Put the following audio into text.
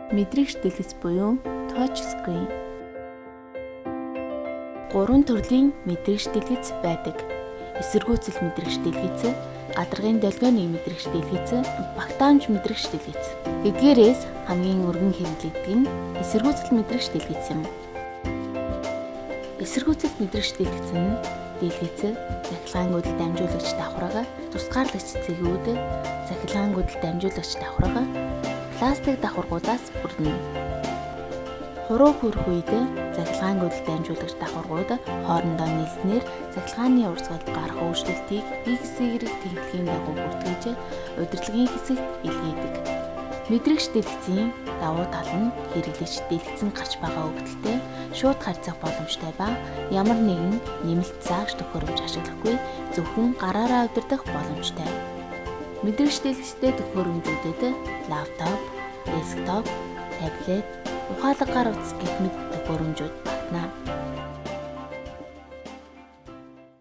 Мэдрэгч дэлгэц буюу touch screen. 3 төрлийн мэдрэгч дэлгэц байдаг. Эсэргүүцэл мэдрэгч дэлгэц, гадаргын долгионы мэдрэгч дэлгэц, багтаамж мэдрэгч дэлгэц. Эдгээрээс хамгийн өргөн хэрэглэгдэх нь эсэргүүцэл мэдрэгч дэлгэц юм. Эсэргүүцэл мэдрэгч дэлгэц нь дэлгэц, захилгаангүйдэл дамжуулагч давхарга, тусгаарлагч цэгүүд, захилгаангүйдэл дамжуулагч давхарга, пластик давхаргуудаас бүрдэнэ. Хуруу хүрэх үед захилгаангүйдэл дамжуулагч давхаргууд хоорондоо нийлснээр захилгааны урсгалд гарах өөрчлөлтийг X-Y тэнхлэгийн дагуу бүртгэж удирдлагын хэсэгт илгээдэг. Мэдрэгч дэлгэцийн давуу тал нь хэрэглэгч дэлгэцэн гарч байгаа өгдөлтэй шууд харьцах боломжтой ба ямар нэгэн нэмэлт заагч төхөөрөмж ашиглахгүй зөвхөн гараараа удирдах боломжтой. Мэдрэгч дэлгэцтэй төхөөрөмжүүдэд лаптоп, десктоп, таблет, ухаалаг гар утас гэх мэт төхөөрөмжүүд багтана.